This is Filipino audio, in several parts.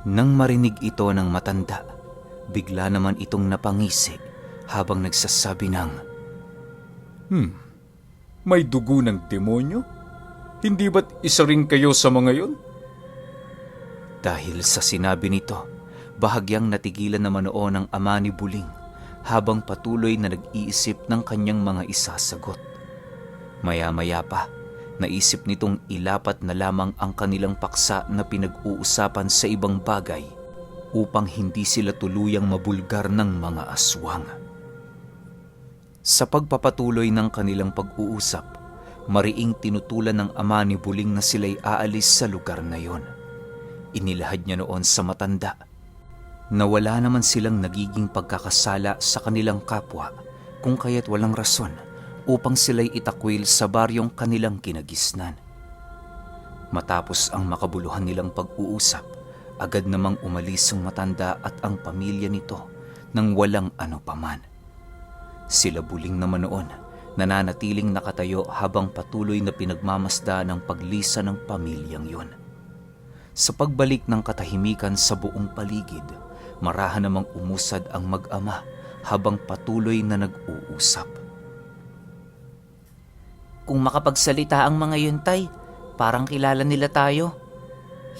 Nang marinig ito ng matanda, bigla naman itong napangisi habang nagsasabi ng, May dugo ng demonyo? Hindi ba't isa rin kayo sa mga yon? Dahil sa sinabi nito, bahagyang natigilan naman noon ang ama ni Buling habang patuloy na nag-iisip ng kanyang mga isasagot. Maya-maya pa, naisip nitong ilapat na lamang ang kanilang paksa na pinag-uusapan sa ibang bagay upang hindi sila tuluyang mabulgar ng mga aswang. Sa pagpapatuloy ng kanilang pag-uusap, mariing tinutulan ng ama ni Buling na sila'y aalis sa lugar na yon. Inilahad niya noon sa matanda na wala naman silang nagiging pagkakasala sa kanilang kapwa kung kaya't walang rason upang sila'y itakwil sa baryong kanilang kinagisnan. Matapos ang makabuluhan nilang pag-uusap, agad namang umalis ang matanda at ang pamilya nito nang walang ano paman. Sila Buling naman noon, nananatiling nakatayo habang patuloy na pinagmamasda ng paglisa ng pamilyang yon. Sa pagbalik ng katahimikan sa buong paligid, marahan namang umusad ang mag-ama habang patuloy na nag-uusap. Kung makapagsalita ang mga yun, Tay, parang kilala nila tayo.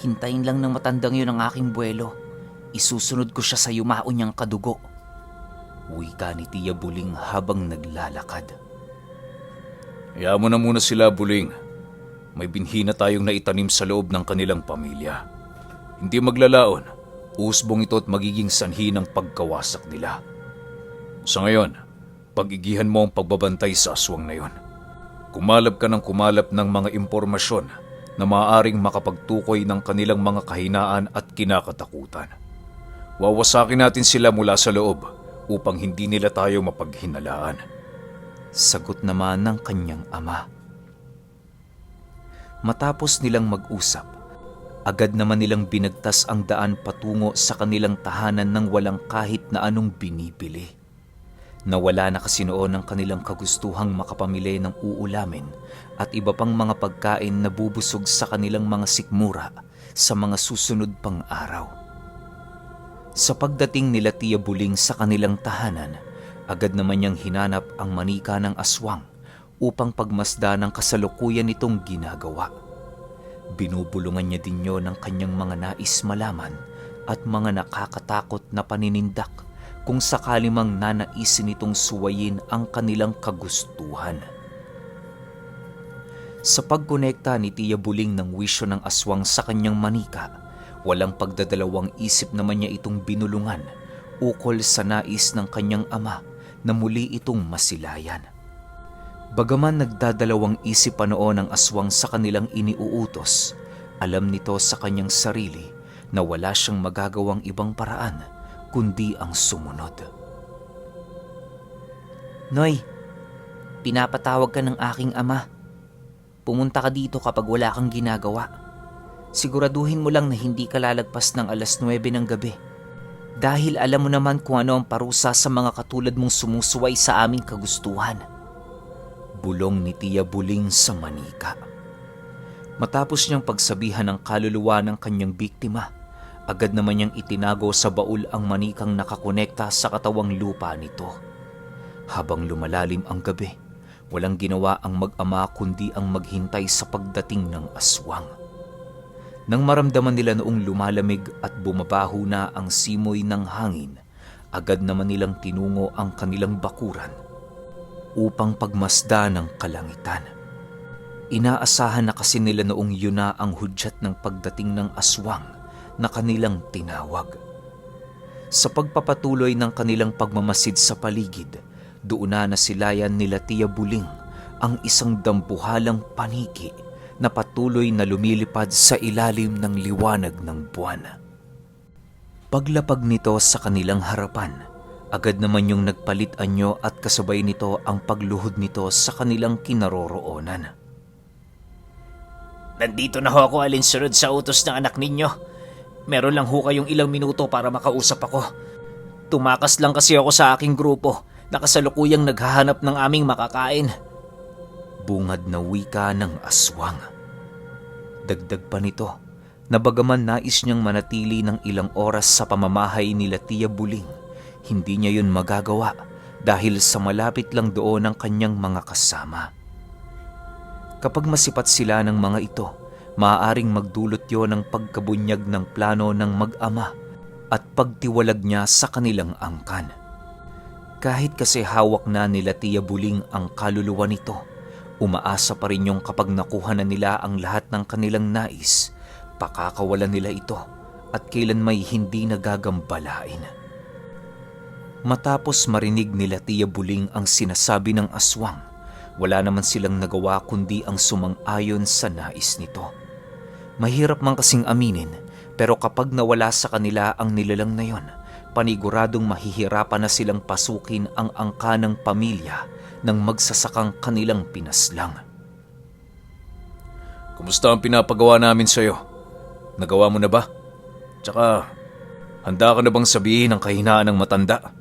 Hintayin lang ng matandang yun ang aking buwelo. Isusunod ko siya sa yumao niyang kadugo. Wika ni Tia Buling habang naglalakad. Hayaan mo na muna sila, Buling. May binhi na tayong naitanim sa loob ng kanilang pamilya. Hindi maglalaon, usbong ito at magiging sanhi ng pagkawasak nila. Sa ngayon, pag-igihan mo ang pagbabantay sa aswang na yon. Kumalap ka ng kumalap ng mga impormasyon na maaaring makapagtukoy ng kanilang mga kahinaan at kinakatakutan. Wawasakin natin sila mula sa loob upang hindi nila tayo mapaghinalaan. Sagot naman ng kanyang ama. Matapos nilang mag-usap, agad naman nilang binagtas ang daan patungo sa kanilang tahanan ng walang kahit na anong binibili. Nawala na kasi noon ang kanilang kagustuhang makapamili ng uulamin at iba pang mga pagkain na bubusog sa kanilang mga sikmura sa mga susunod pang araw. Sa pagdating nila Tia Buling sa kanilang tahanan, agad naman niyang hinanap ang manika ng aswang upang pagmasda ng kasalukuyan nitong ginagawa. Binubulungan niya din yun ng kanyang mga nais malaman at mga nakakatakot na paninindak kung sakali mang nanaisin nitong suwayin ang kanilang kagustuhan. Sa pagkonekta ni Tia Buling ng wisyo ng aswang sa kanyang manika, walang pagdadalawang isip naman niya itong binulungan ukol sa nais ng kanyang ama na muli itong masilayan. Bagaman nagdadalawang isip pa noon ang aswang sa kanilang iniuutos, alam nito sa kanyang sarili na wala siyang magagawang ibang paraan kundi ang sumunod. Noy, pinapatawag ka ng aking ama. Pumunta ka dito kapag wala kang ginagawa. Siguraduhin mo lang na hindi ka lalagpas ng 9:00 ng gabi. Dahil alam mo naman kung ano ang parusa sa mga katulad mong sumusuway sa aming kagustuhan. Bulong ni Tia Buling sa manika. Matapos niyang pagsabihan ng kaluluwa ng kanyang biktima, agad naman niyang itinago sa baul ang manikang nakakonekta sa katawang lupa nito. Habang lumalalim ang gabi, walang ginawa ang mag-ama kundi ang maghintay sa pagdating ng aswang. Nang maramdaman nila noong lumalamig at bumabaho na ang simoy ng hangin, agad naman nilang tinungo ang kanilang bakuran upang pagmasda ng kalangitan. Inaasahan na kasi nila noong yun na ang hudyat ng pagdating ng aswang na kanilang tinawag. Sa pagpapatuloy ng kanilang pagmamasid sa paligid, doon na nasilayan nila Tia Buling ang isang dambuhalang paniki na patuloy na lumilipad sa ilalim ng liwanag ng buwan. Paglapag nito sa kanilang harapan, agad naman yung nagpalit anyo at kasabay nito ang pagluhod nito sa kanilang kinaroroonan. Nandito na ho ako alinsunod sa utos ng anak ninyo. Meron lang ho kayong ilang minuto para makausap ako. Tumakas lang kasi ako sa aking grupo na kasalukuyang naghahanap ng aming makakain. Bungad na wika ng aswang. Dagdag pa nito, na bagaman nais niyang manatili ng ilang oras sa pamamahay nila Tia Buling, hindi niya yun magagawa dahil sa malapit lang doon ang kanyang mga kasama. Kapag masipat sila ng mga ito, maaaring magdulot yon ng pagkabunyag ng plano ng mag-ama at pagtiwalag niya sa kanilang angkan. Kahit kasi hawak na nila Tia Buling ang kaluluwa nito, umaasa pa rin yung kapag nakuha na nila ang lahat ng kanilang nais, pakakawalan nila ito at kailan may hindi nagagambalain. Matapos marinig nila Tia Buling ang sinasabi ng aswang, wala naman silang nagawa kundi ang sumang-ayon sa nais nito. Mahirap man kasing aminin, pero kapag nawala sa kanila ang nilalang na yon, paniguradong mahihirapan na silang pasukin ang angka ng pamilya ng magsasakang kanilang pinaslang. Kumusta ang pinapagawa namin sa'yo? Nagawa mo na ba? Tsaka, handa ka na bang sabihin ang kahinaan ng matanda?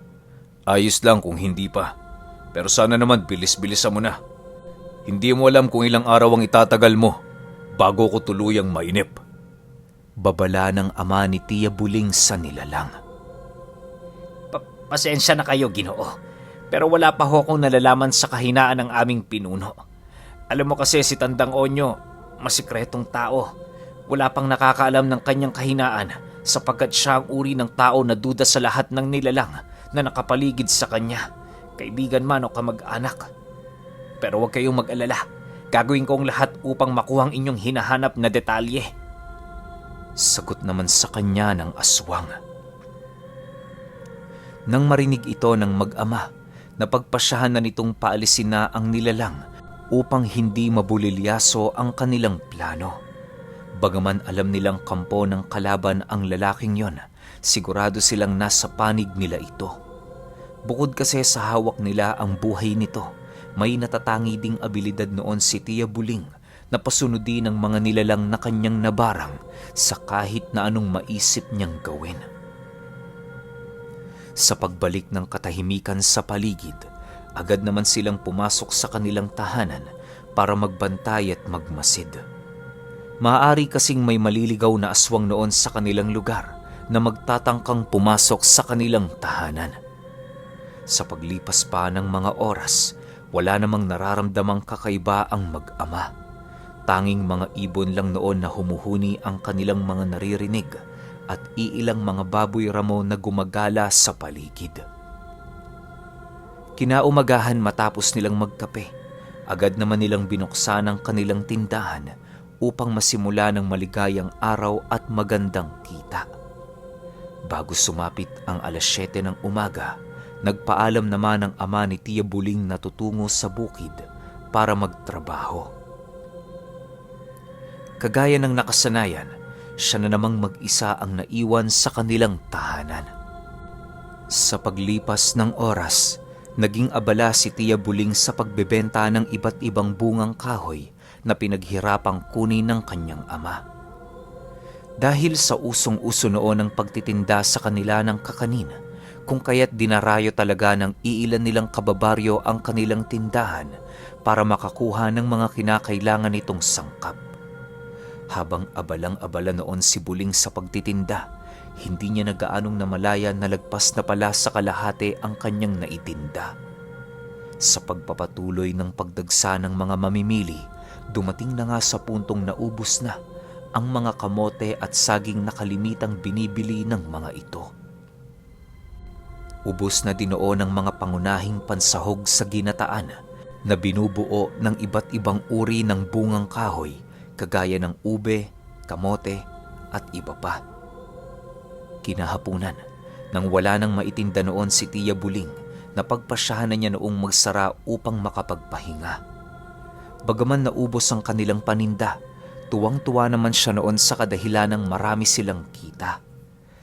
Ayos lang kung hindi pa. Pero sana naman bilis-bilisan mo na. Hindi mo alam kung ilang araw ang itatagal mo bago ko tuluyang mainip. Babala ng ama ni Tia Buling sa nilalang. Pasensya na kayo, Ginoo. Pero wala pa ho akong nalalaman sa kahinaan ng aming pinuno. Alam mo kasi si Tandang Onyo, masikretong tao. Wala pang nakakaalam ng kanyang kahinaan sapagkat siya ang uri ng tao na duda sa lahat ng nilalang na nakapaligid sa kanya, kaibigan man o kamag-anak. Pero huwag kayong mag-alala. Gagawin ko ang lahat upang makuha ang inyong hinahanap na detalye. Sagot naman sa kanya ng aswang. Nang marinig ito ng mag-ama, napagpasyahan na nitong paalisin na ang nilalang upang hindi mabulilyaso ang kanilang plano. Bagaman alam nilang kampo ng kalaban ang lalaking yon, sigurado silang nasa panig nila ito. Bukod kasi sa hawak nila ang buhay nito, may natatangi ding abilidad noon si Tia Buling na pasunodin ang mga nilalang na kanyang nabarang sa kahit na anong maisip niyang gawin. Sa pagbalik ng katahimikan sa paligid, agad naman silang pumasok sa kanilang tahanan para magbantay at magmasid. Maaari kasing may maliligaw na aswang noon sa kanilang lugar na magtatangkang pumasok sa kanilang tahanan. Sa paglipas pa ng mga oras, wala namang nararamdamang kakaiba ang mag-ama. Tanging mga ibon lang noon na humuhuni ang kanilang mga naririnig at iilang mga baboy ramo na gumagala sa paligid. Kinaumagahan matapos nilang magkape, agad naman nilang binuksan ang kanilang tindahan upang masimula ng maligayang araw at magandang kita. Bago sumapit ang 7:00 ng umaga, nagpaalam naman ang ama ni Tia Buling na tutungo sa bukid para magtrabaho. Kagaya ng nakasanayan, siya na namang mag-isa ang naiwan sa kanilang tahanan. Sa paglipas ng oras, naging abala si Tia Buling sa pagbebenta ng iba't ibang bungang kahoy na pinaghirapang kunin ng kanyang ama. Dahil sa usong-uso noon ang pagtitinda sa kanila ng kakanin, kung kaya't dinarayo talaga ng iilan nilang kababaryo ang kanilang tindahan para makakuha ng mga kinakailangan nitong sangkap. Habang abalang-abala noon si Buling sa pagtitinda, hindi niya nagaanong namalaya na lagpas na pala sa kalahati ang kanyang naitinda. Sa pagpapatuloy ng pagdagsa ng mga mamimili, dumating na nga sa puntong naubos na ang mga kamote at saging na kalimitang binibili ng mga ito. Ubos na din noon ang mga pangunahing pansahog sa ginataan na binubuo ng iba't ibang uri ng bungang kahoy kagaya ng ube, kamote at iba pa. Kinahapunan, nang wala nang maitinda noon si Tia Buling, napagpasyahan na niya noong magsara upang makapagpahinga. Bagaman naubos ang kanilang paninda, tuwang-tuwa naman siya noon sa kadahilanang marami silang kita.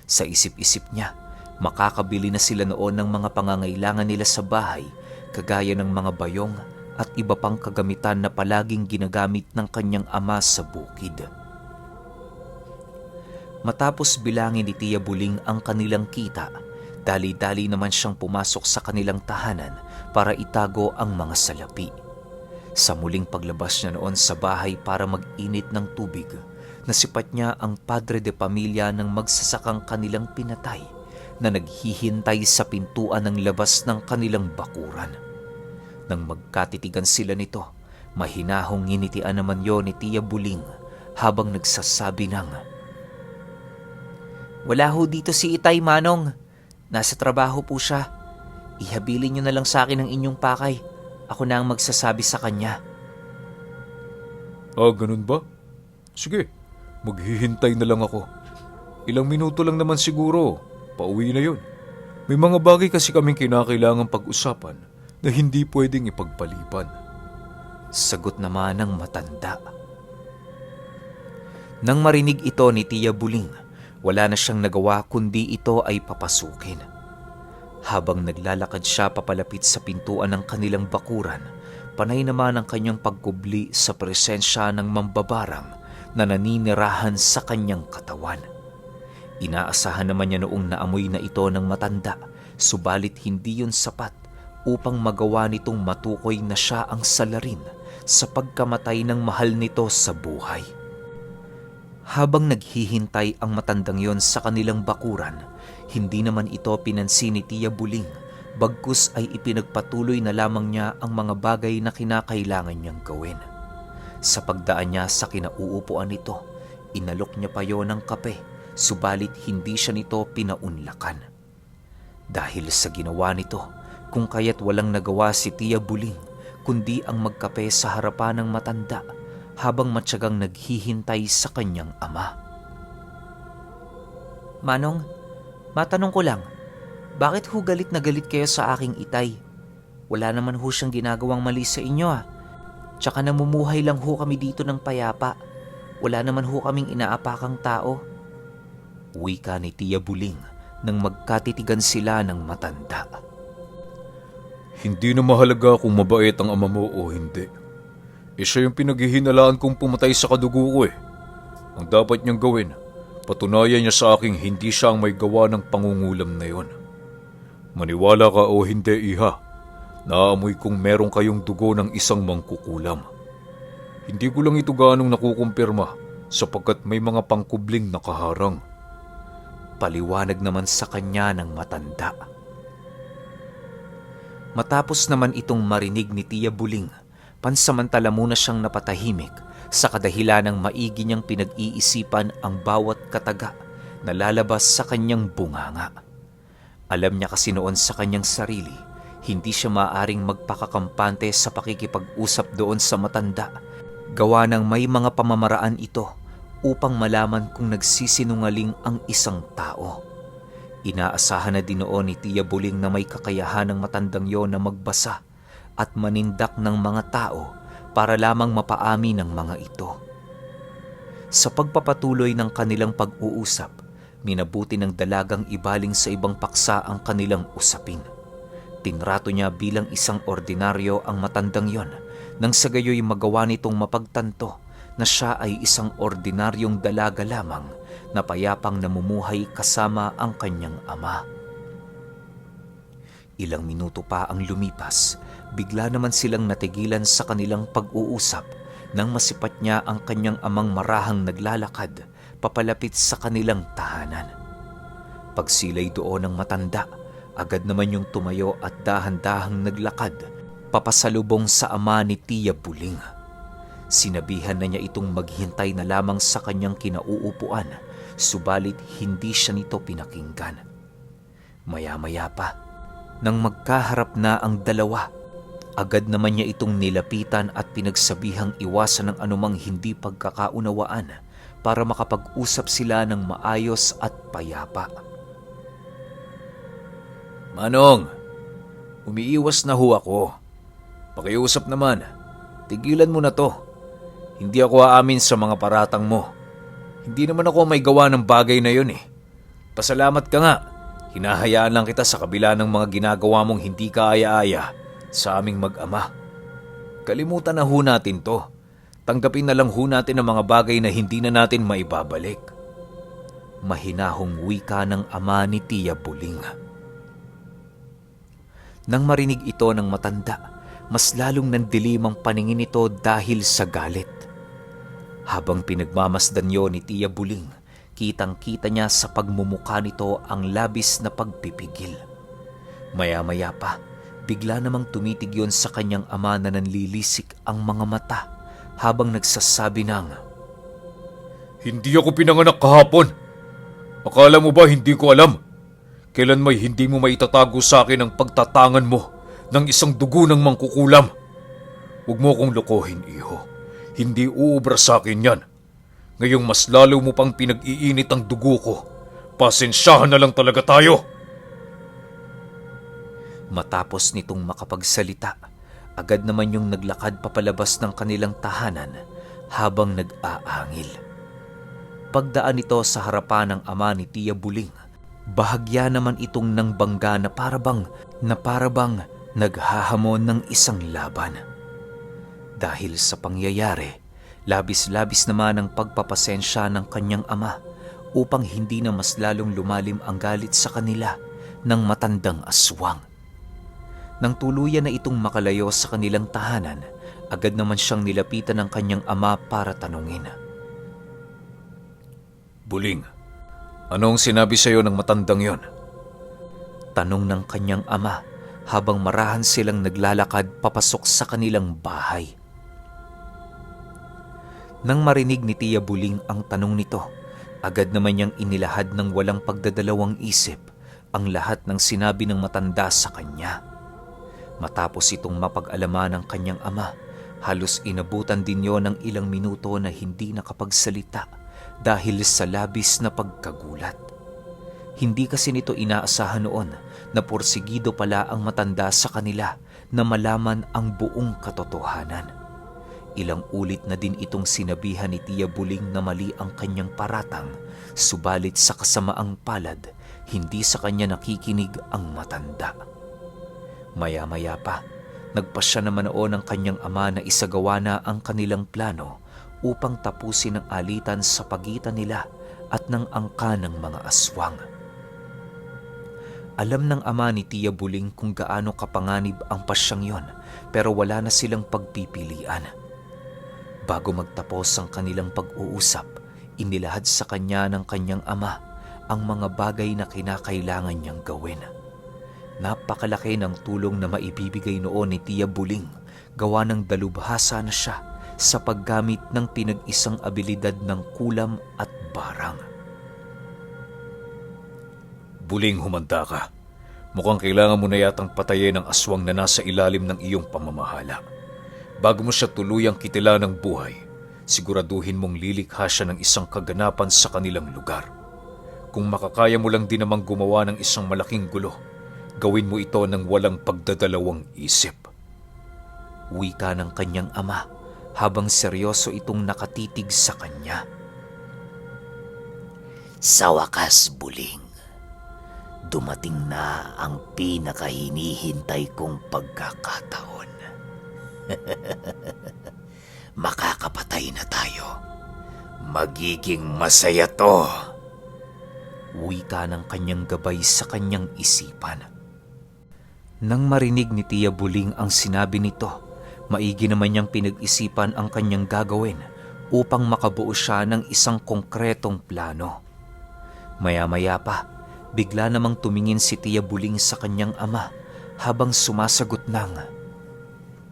Sa isip-isip niya, makakabili na sila noon ng mga pangangailangan nila sa bahay, kagaya ng mga bayong at iba pang kagamitan na palaging ginagamit ng kanyang ama sa bukid. Matapos bilangin ni Tia Buling ang kanilang kita, dali-dali naman siyang pumasok sa kanilang tahanan para itago ang mga salapi. Sa muling paglabas niya noon sa bahay para mag-init ng tubig, nasipat niya ang padre de pamilya ng magsasakang kanilang pinatay na naghihintay sa pintuan ng labas ng kanilang bakuran. Nang magkatitigan sila nito, mahinahong nginitian naman yon ni Tia Buling habang nagsasabi ng, Wala ho dito si Itay, Manong. Nasa trabaho po siya. Ihabilin niyo na lang sa akin ang inyong pakay. Ako na ang magsasabi sa kanya. Ganun ba? Sige, maghihintay na lang ako. Ilang minuto lang naman siguro, pauwi na yun. May mga bagay kasi kaming kinakailangang pag-usapan na hindi pwedeng ipagpaliban. Sagot naman ng matanda. Nang marinig ito ni Tia Buling, wala na siyang nagawa kundi ito ay papasukin. Habang naglalakad siya papalapit sa pintuan ng kanilang bakuran, panay naman ang kanyang pagkubli sa presensya ng mambabarang na naninirahan sa kanyang katawan. Inaasahan naman niya noong naamoy na ito ng matanda, subalit hindi yun sapat upang magawa nitong matukoy na siya ang salarin sa pagkamatay ng mahal nito sa buhay. Habang naghihintay ang matandang yon sa kanilang bakuran, hindi naman ito pinansin ni Tia Buling, bagkus ay ipinagpatuloy na lamang niya ang mga bagay na kinakailangan niyang gawin. Sa pagdaan niya sa kinauupuan nito, inalok niya pa yon ng kape, subalit hindi siya nito pinaunlakan. Dahil sa ginawa nito, kung kaya't walang nagawa si Tia Buling, kundi ang magkape sa harapan ng matanda habang matyagang naghihintay sa kanyang ama. Manong, matanong ko lang, bakit ho galit na galit kayo sa aking Itay? Wala naman ho siyang ginagawang mali sa inyo Tsaka namumuhay lang ho kami dito ng payapa. Wala naman ho kaming inaapakang tao. Wika ni Tia Buling nang magkatitigan sila ng matanda. Hindi na mahalaga kung mabait ang ama mo o hindi. Siya yung pinaghihinalaan kong pumatay sa kadugo ko Ang dapat niyang gawin, patunayan niya sa aking hindi siya ang may gawa ng pangungulam na yon. Maniwala ka o hindi, iha, naamoy kong meron kayong dugo ng isang mangkukulam. Hindi ko lang ito gaanong nakukumpirma sapagkat may mga pangkubling nakaharang. Paliwanag naman sa kanya ng matanda. Matapos naman itong marinig ni Tia Buling, pansamantala muna siyang napatahimik sa kadahilan ng maigi niyang pinag-iisipan ang bawat kataga na lalabas sa kanyang bunganga. Alam niya kasi noon sa kanyang sarili, hindi siya maaaring magpakakampante sa pakikipag-usap doon sa matanda, gawa ng may mga pamamaraan ito upang malaman kung nagsisinungaling ang isang tao. Inaasahan na din noon ni Tia Buling na may kakayahan ng matandang yon na magbasa at manindak ng mga tao para lamang mapaamin ng mga ito. Sa pagpapatuloy ng kanilang pag-uusap, minabuti ng dalagang ibaling sa ibang paksa ang kanilang usapin. Tinrato niya bilang isang ordinaryo ang matandang yon nang sa gayoy magawa nitong mapagtanto na siya ay isang ordinaryong dalaga lamang na payapang namumuhay kasama ang kanyang ama. Ilang minuto pa ang lumipas, bigla naman silang natigilan sa kanilang pag-uusap nang masipat niya ang kanyang amang marahang naglalakad papalapit sa kanilang tahanan. Pagsilay doon ng matanda, agad naman yung tumayo at dahan-dahang naglakad papasalubong sa ama ni Tia Buling. Sinabihan na niya itong maghintay na lamang sa kanyang kinauupuan, subalit hindi siya nito pinakinggan. Maya-maya pa, nang magkaharap na ang dalawa, agad naman niya itong nilapitan at pinagsabihang iwasan ng anumang hindi pagkakaunawaan para makapag-usap sila ng maayos at payapa. Manong, umiiwas na ho ako. Pakiusap naman, tigilan mo na to. Hindi ako aamin sa mga paratang mo. Hindi naman ako may gawa ng bagay na yun Pasalamat ka nga. Hinahayaan lang kita sa kabila ng mga ginagawa mong hindi kaaya-aya sa aming mag-ama. Kalimutan na ho natin to. Tanggapin na lang ho natin ang mga bagay na hindi na natin maibabalik. Mahinahong wika ng ama ni Tia Buling. Nang marinig ito ng matanda, mas lalong nandilim ang paningin nito dahil sa galit. Habang pinagmamasdan yon ni Tia Buling, kitang-kita niya sa pagmumukha nito ang labis na pagpipigil. Maya-maya pa, bigla namang tumitig yon sa kanyang ama na nanlilisik ang mga mata habang nagsasabi ng, Hindi ako pinanganak kahapon. Akala mo ba hindi ko alam? Kailan may hindi mo maitatago sa akin ang pagtatangan mo ng isang dugo ng mangkukulam? Huwag mo akong lokohin, iho. Hindi uubra sa akin yan. Ngayong mas lalo mo pang pinag-iinit ang dugo ko. Pasensyahan na lang talaga tayo. Matapos nitong makapagsalita, agad naman yung naglakad papalabas ng kanilang tahanan habang nag-aangil. Pagdaan nito sa harapan ng ama ni Tia Buling, bahagya naman itong nang bangga na parabang naghahamon ng isang laban. Dahil sa pangyayari, labis-labis naman ang pagpapasensya ng kanyang ama upang hindi na mas lalong lumalim ang galit sa kanila ng matandang aswang. Nang tuluyan na itong makalayo sa kanilang tahanan, agad naman siyang nilapitan ng kanyang ama para tanungin. Buling, anong sinabi sa iyo ng matandang yon? Tanong ng kanyang ama habang marahan silang naglalakad papasok sa kanilang bahay. Nang marinig ni Tia Buling ang tanong nito, agad naman niyang inilahad ng walang pagdadalawang isip ang lahat ng sinabi ng matanda sa kanya. Matapos itong mapag-alaman ng kanyang ama, halos inabutan din yon ng ilang minuto na hindi nakapagsalita dahil sa labis na pagkagulat. Hindi kasi nito inaasahan noon na porsigido pala ang matanda sa kanila na malaman ang buong katotohanan. Ilang ulit na din itong sinabihan ni Tia Buling na mali ang kanyang paratang, subalit sa kasamaang palad, hindi sa kanya nakikinig ang matanda. Maya-maya pa, nagpasya naman noon ang kanyang ama na isagawa na ang kanilang plano upang tapusin ang alitan sa pagitan nila at ng angka ng mga aswang. Alam ng ama ni Tia Buling kung gaano kapanganib ang pasyang yon, pero wala na silang pagpipilian. Bago magtapos ang kanilang pag-uusap, inilahad sa kanya ng kanyang ama ang mga bagay na kinakailangan niyang gawin. Napakalaki ng tulong na maibibigay noon ni Tia Buling, gawa ng dalubhasa na siya sa paggamit ng pinag-isang abilidad ng kulam at barang. Buling, humanda ka. Mukhang kailangan mo na yatang patayin ang aswang na nasa ilalim ng iyong pamamahala. Bago mo siya tuluyang kitila ng buhay, siguraduhin mong lilikha siya ng isang kaganapan sa kanilang lugar. Kung makakaya mo lang din namang gumawa ng isang malaking gulo, gawin mo ito ng walang pagdadalawang isip. Wika ng kanyang ama habang seryoso itong nakatitig sa kanya. Sa wakas, Buling, dumating na ang pinakahinihintay kong pagkakataon. Makakapatay na tayo. Magiging masaya to. Wika ng kanyang gabay sa kanyang isipan. Nang marinig ni Tia Buling ang sinabi nito, maigi naman niyang pinag-isipan ang kanyang gagawin upang makabuo siya ng isang konkretong plano. Maya-maya pa, bigla namang tumingin si Tia Buling sa kanyang ama habang sumasagot ng,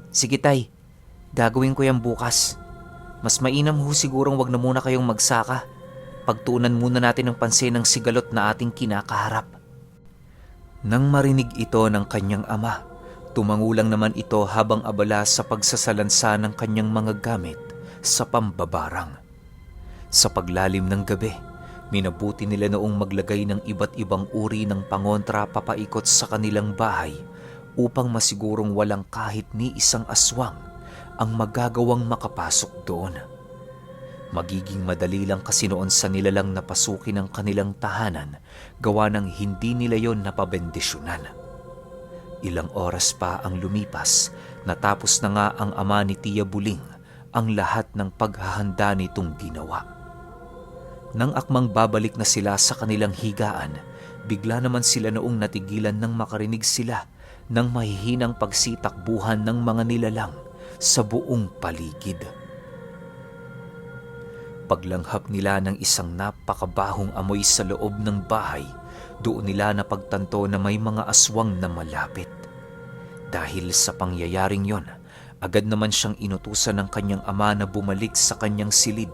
"Sige tay, gagawin ko yan bukas. Mas mainam ho sigurong wag na muna kayong magsaka. Pagtuunan muna natin ng pansin ng sigalot na ating kinakaharap." Nang marinig ito ng kanyang ama, tumangulang naman ito habang abala sa pagsasalansa ng kanyang mga gamit sa pambabarang. Sa paglalim ng gabi, minabuti nila noong maglagay ng iba't ibang uri ng pangontra papaikot sa kanilang bahay upang masigurong walang kahit ni isang aswang ang magagawang makapasok doon. Magiging madali lang kasi noon sa nilalang napasukin ang kanilang tahanan gawa ng hindi nila yon napabendisyonan. Ilang oras pa ang lumipas, natapos na nga ang ama ni Tia Buling ang lahat ng paghahanda nitong ginawa. Nang akmang babalik na sila sa kanilang higaan, bigla naman sila noong natigilan nang makarinig sila ng mahihinang pagsitakbuhan ng mga nilalang sa buong paligid. Paglanghap nila ng isang napakabahong amoy sa loob ng bahay, doon nila napagtanto na may mga aswang na malapit. Dahil sa pangyayaring yon, agad naman siyang inutusan ng kanyang ama na bumalik sa kanyang silid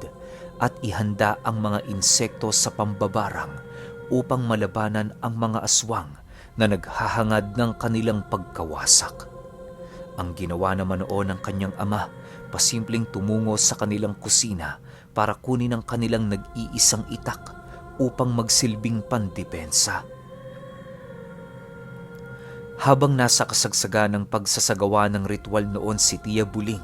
at ihanda ang mga insekto sa pambabarang upang malabanan ang mga aswang na naghahangad ng kanilang pagkawasak. Ang ginawa naman noon ng kanyang ama, pasimpleng tumungo sa kanilang kusina para kunin ang kanilang nag-iisang itak upang magsilbing pandepensa. Habang nasa kasagsagan ng pagsasagawa ng ritual noon si Tia Buling,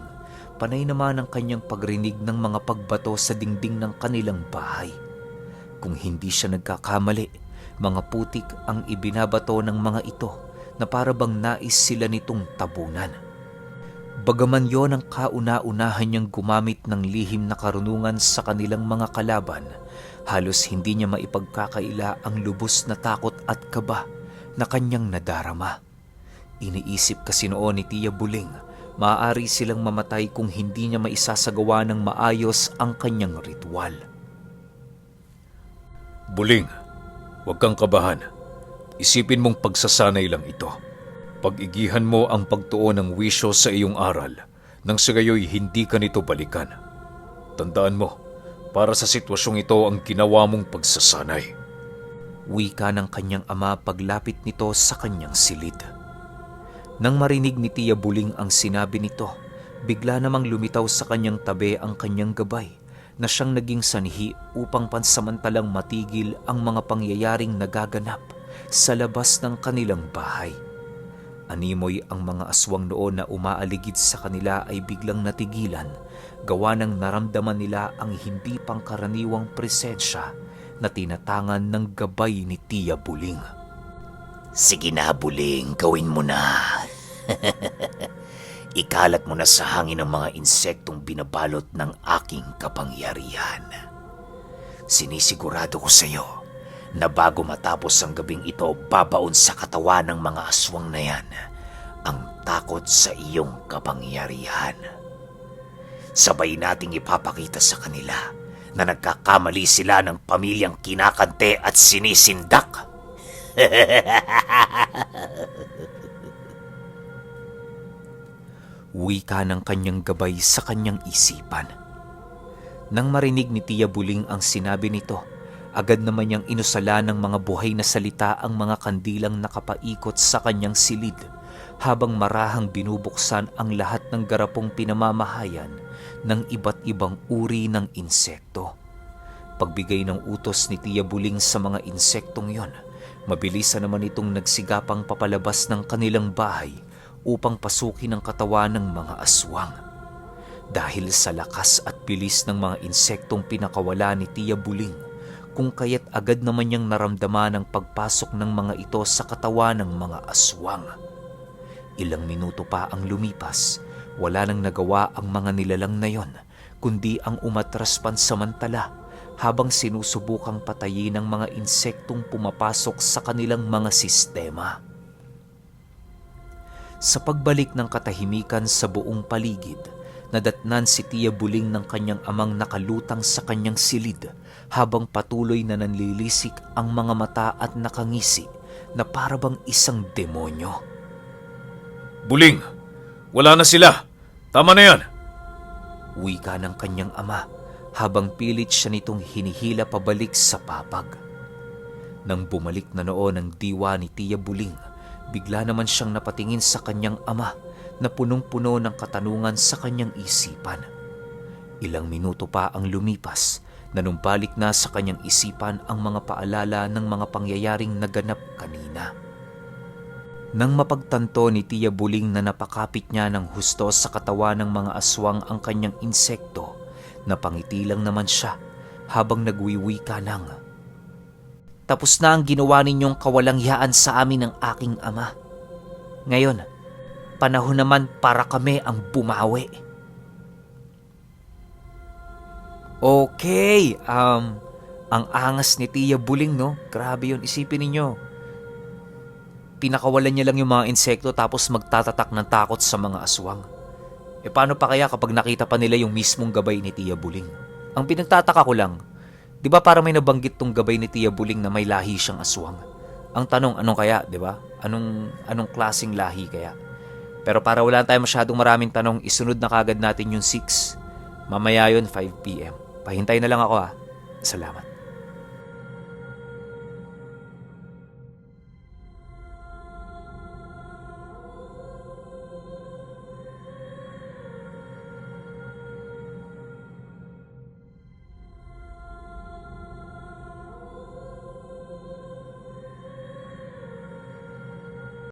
panay naman ang kanyang pagrinig ng mga pagbato sa dingding ng kanilang bahay. Kung hindi siya nagkakamali, mga putik ang ibinabato ng mga ito na para bang nais sila nitong tabunan. Bagaman yon ang kauna-unahan niyang gumamit ng lihim na karunungan sa kanilang mga kalaban, halos hindi niya maipagkakaila ang lubos na takot at kaba na kanyang nadarama. Iniisip kasi noon ni Tia Buling, maaari silang mamatay kung hindi niya maisasagawa ng maayos ang kanyang ritual. Buling, huwag kang kabahan. Isipin mong pagsasanay lang ito. Pag-igihan mo ang pagtuon ng wisyo sa iyong aral nang sa gayoy hindi ka nito balikan. Tandaan mo, para sa sitwasyong ito ang ginawa mong pagsasanay. Wika ng kanyang ama paglapit nito sa kanyang silid. Nang marinig ni Tia Buling ang sinabi nito, bigla namang lumitaw sa kanyang tabi ang kanyang gabay na siyang naging sanhi upang pansamantalang matigil ang mga pangyayaring nagaganap sa labas ng kanilang bahay. Animoy ang mga aswang noon na umaaligid sa kanila ay biglang natigilan, gawa ng naramdaman nila ang hindi pangkaraniwang presensya na tinatangan ng gabay ni Tia Buling. Sige na, Buling, gawin mo na. Ikalat mo na sa hangin ang mga insektong binabalot ng aking kapangyarihan. Sinisigurado ko sa iyo na bago matapos ang gabing ito, babaon sa katawan ng mga aswang na yan ang takot sa iyong kapangyarihan. Sabay nating ipapakita sa kanila na nagkakamali sila ng pamilyang kinakante at sinisindak. Wika ng kanyang gabay sa kanyang isipan. Nang marinig ni Tia Buling ang sinabi nito, agad naman niyang inusala ng mga buhay na salita ang mga kandilang nakapaikot sa kanyang silid, habang marahang binubuksan ang lahat ng garapong pinamamahayan ng iba't ibang uri ng insekto. Pagbigay ng utos ni Tia Buling sa mga insektong yon, mabilisan naman itong nagsigapang papalabas ng kanilang bahay upang pasukin ang katawan ng mga aswang. Dahil sa lakas at bilis ng mga insektong pinakawala ni Tia Buling, kung kaya't agad naman niyang naramdaman ang pagpasok ng mga ito sa katawan ng mga aswang. Ilang minuto pa ang lumipas, wala nang nagawa ang mga nilalang na yon, kundi ang umatras pansamantala habang sinusubukang patayin ng mga insektong pumapasok sa kanilang mga sistema. Sa pagbalik ng katahimikan sa buong paligid, nadatnan si Tia Buling ng kanyang amang nakalutang sa kanyang silid habang patuloy na nanlilisik ang mga mata at nakangisi na parabang isang demonyo. Buling, wala na sila. Tama na yan. Wika ng kanyang ama habang pilit siya nitong hinihila pabalik sa papag. Nang bumalik na noon ang diwa ni Tia Buling, bigla naman siyang napatingin sa kanyang ama na punong-puno ng katanungan sa kanyang isipan. Ilang minuto pa ang lumipas na nung balik na sa kanyang isipan ang mga paalala ng mga pangyayaring naganap kanina. Nang mapagtanto ni Tia Buling na napakapit niya ng husto sa katawan ng mga aswang ang kanyang insekto, napangiti lang naman siya habang nagwiwika ng, "Tapos na ang ginawa ninyong kawalangyaan sa amin ng aking ama. Ngayon, panahon naman para kami ang bumawi." Okay, ang angas ni Tia Buling, no? Grabe yun, isipin ninyo. Pinakawalan niya lang yung mga insekto tapos magtatatak ng takot sa mga aswang. E paano pa kaya kapag nakita pa nila yung mismong gabay ni Tia Buling? Ang pinagtataka ko lang, di ba para may nabanggit tong gabay ni Tia Buling na may lahi siyang aswang? Ang tanong, anong kaya, di ba? Anong klaseng lahi kaya? Pero para wala tayong masyadong maraming tanong, isunod na kagad natin yung 6. Mamaya yun, 5 p.m. Pahintay na lang ako Salamat.